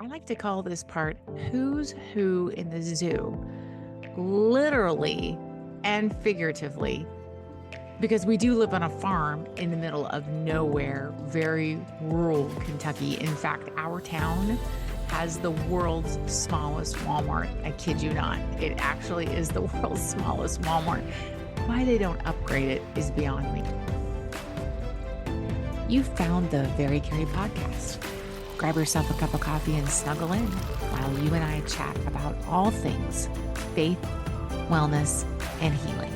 I like to call this part Who's Who in the Zoo, literally and figuratively, because we do live on a farm in the middle of nowhere, very rural Kentucky. In fact, our town has the world's smallest Walmart. I kid you not. It actually is the world's smallest Walmart. Why they don't upgrade it is beyond me. You found the Very Cari Podcast. Grab yourself a cup of coffee and snuggle in while you and I chat about all things faith, wellness, and healing.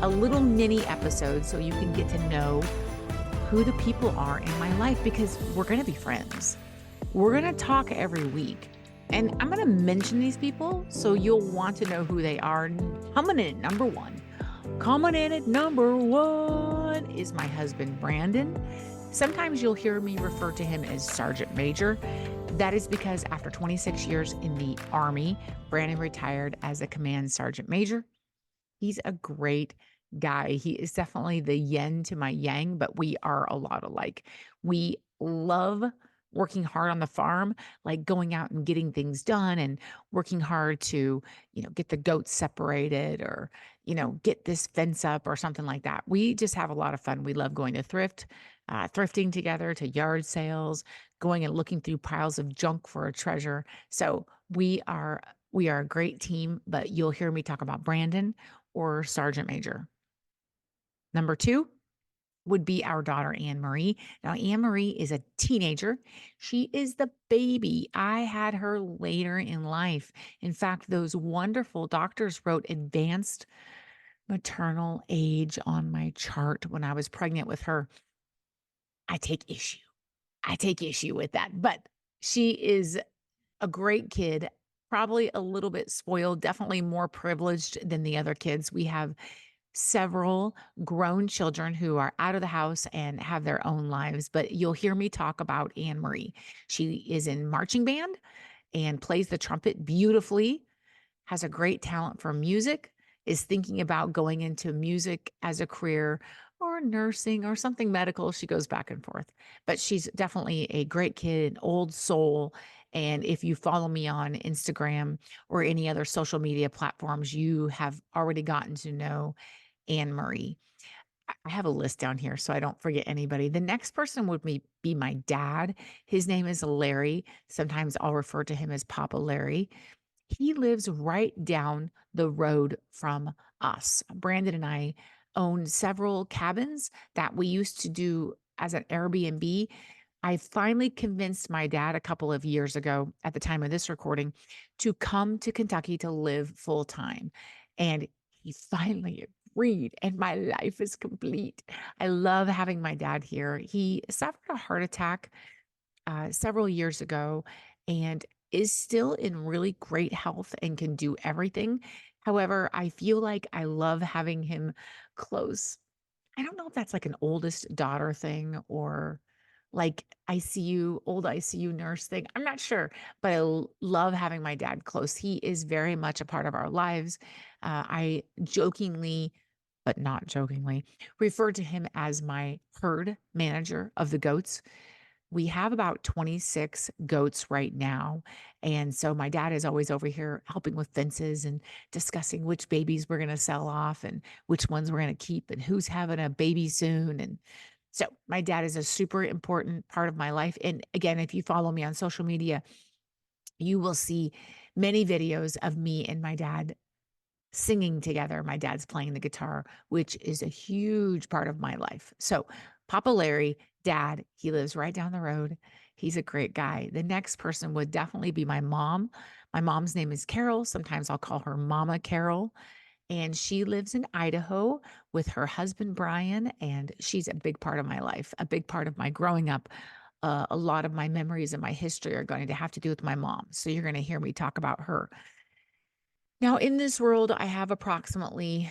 A little mini episode so you can get to know who the people are in my life, because we're going to be friends. We're going to talk every week. And I'm going to mention these people so you'll want to know who they are. Coming in at number one. Coming in at number one is my husband, Brandon. Sometimes you'll hear me refer to him as Sergeant Major. That is because after 26 years in the Army, Brandon retired as a Command Sergeant Major. He's a great guy. He is definitely the yin to my yang, but we are a lot alike. We love working hard on the farm, like going out and getting things done and working hard to, get the goats separated or, get this fence up or something like that. We just have a lot of fun. We love going to thrifting together, to yard sales, going and looking through piles of junk for a treasure. So we are a great team, but you'll hear me talk about Brandon or Sergeant Major. Number two would be our daughter, Anne Marie. Now, Anne Marie is a teenager. She is the baby. I had her later in life. In fact, those wonderful doctors wrote advanced maternal age on my chart when I was pregnant with her. I take issue with that, but she is a great kid, probably a little bit spoiled, definitely more privileged than the other kids. We have several grown children who are out of the house and have their own lives, but you'll hear me talk about Anne Marie. She is in marching band and plays the trumpet beautifully, has a great talent for music, is thinking about going into music as a career or nursing or something medical. She goes back and forth, but she's definitely a great kid, an old soul. And if you follow me on Instagram or any other social media platforms, you have already gotten to know Anne Marie. I have a list down here so I don't forget anybody. The next person would be my dad. His name is Larry. Sometimes I'll refer to him as Papa Larry. He lives right down the road from us. Brandon and I own several cabins that we used to do as an Airbnb. I finally convinced my dad a couple of years ago, at the time of this recording, to come to Kentucky to live full time. And he finally agreed, and my life is complete. I love having my dad here. He suffered a heart attack several years ago and is still in really great health and can do everything. However, I feel like I love having him close. I don't know if that's like an oldest daughter thing or like old ICU nurse thing. I'm not sure, but love having my dad close. He is very much a part of our lives. I jokingly, but not jokingly, refer to him as my herd manager of the goats. We have about 26 goats right now. And so my dad is always over here helping with fences and discussing which babies we're going to sell off and which ones we're going to keep and who's having a baby soon. And so my dad is a super important part of my life. And again, if you follow me on social media, you will see many videos of me and my dad singing together. My dad's playing the guitar, which is a huge part of my life. So Papa Larry, dad, he lives right down the road. He's a great guy. The next person would definitely be my mom. My mom's name is Carol. Sometimes I'll call her Mama Carol. And she lives in Idaho with her husband, Brian. And she's a big part of my life, a big part of my growing up. A lot of my memories and my history are going to have to do with my mom. So you're going to hear me talk about her. Now, in this world, I have approximately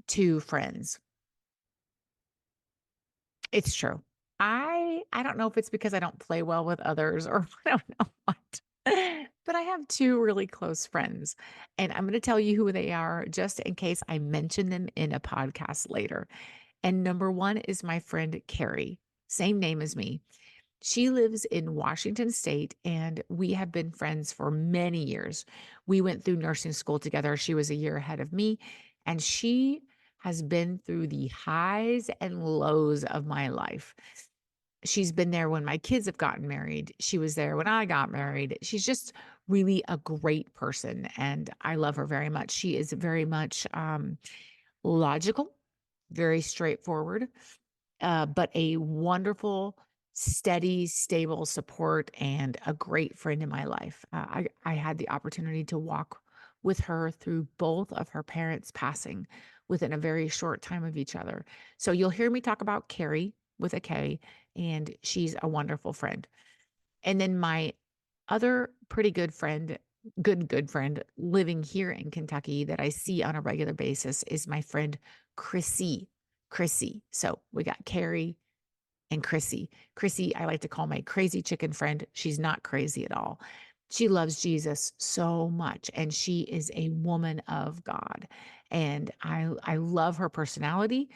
2 friends. It's true. I don't know if it's because I don't play well with others or I don't know what, but I have 2 really close friends, and I'm going to tell you who they are just in case I mention them in a podcast later. And number 1 is my friend Carrie, same name as me. She lives in Washington State, and we have been friends for many years. We went through nursing school together. She was a year ahead of me, and she has been through the highs and lows of my life. She's been there when my kids have gotten married. She was there when I got married. She's just really a great person, and I love her very much. She is very much logical, very straightforward, but a wonderful, steady, stable support and a great friend in my life. I had the opportunity to walk with her through both of her parents passing within a very short time of each other. So you'll hear me talk about Carrie with a K, and she's a wonderful friend. And then my other pretty good friend living here in Kentucky that I see on a regular basis is my friend Chrissy. Chrissy. So we got Carrie and Chrissy. Chrissy, I like to call my crazy chicken friend. She's not crazy at all. She loves Jesus so much, and she is a woman of God. And I love her personality.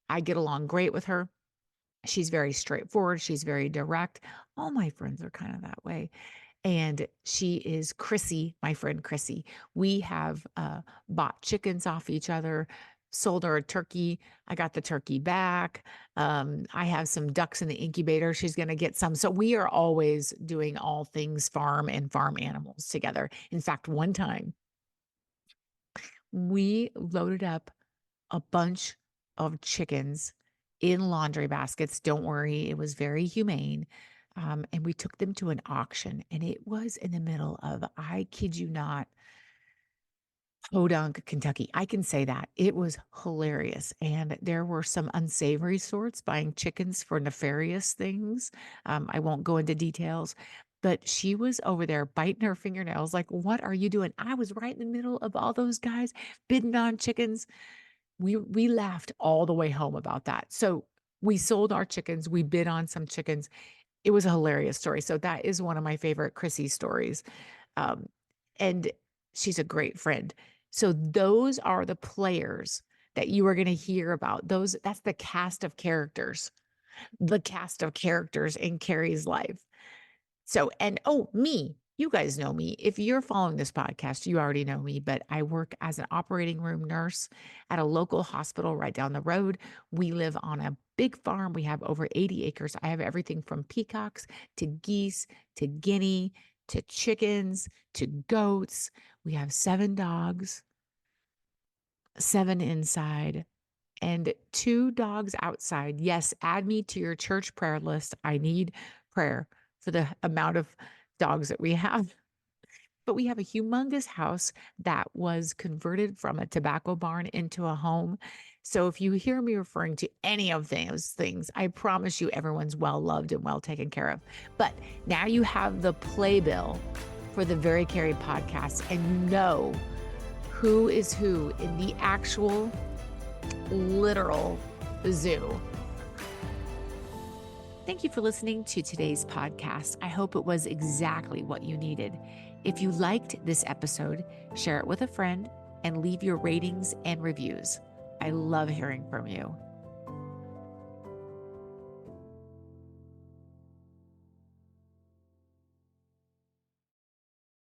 I get along great with her. She's very straightforward. She's very direct. All my friends are kind of that way. And she is Chrissy, my friend Chrissy. We have bought chickens off each other, sold her a turkey. I got the turkey back. I have some ducks in the incubator. She's going to get some. So we are always doing all things farm and farm animals together. In fact, one time we loaded up a bunch of chickens in laundry baskets. Don't worry, it was very humane. And we took them to an auction, and it was in the middle of, I kid you not, Podunk, Kentucky. I can say that. It was hilarious. And there were some unsavory sorts buying chickens for nefarious things. I won't go into details, but she was over there biting her fingernails like, what are you doing? I was right in the middle of all those guys bidding on chickens. We laughed all the way home about that. So we sold our chickens. We bid on some chickens. It was a hilarious story. So that is one of my favorite Chrissy stories. Um, and she's a great friend. So those are the players that you are going to hear about. That's the cast of characters in Carrie's life. So, and oh, me, you guys know me. If you're following this podcast, you already know me, but I work as an operating room nurse at a local hospital right down the road. We live on a big farm. We have over 80 acres. I have everything from peacocks to geese to guinea to chickens to goats. We have 7 dogs, 7 inside, and 2 dogs outside. Yes, add me to your church prayer list. I need prayer for the amount of dogs that we have. But we have a humongous house that was converted from a tobacco barn into a home. So if you hear me referring to any of those things, I promise you everyone's well loved and well taken care of. But now you have the playbill for the Very Cari podcast, and you know who is who in the actual literal zoo. Thank you for listening to today's podcast. I hope it was exactly what you needed. If you liked this episode, share it with a friend and leave your ratings and reviews. I love hearing from you.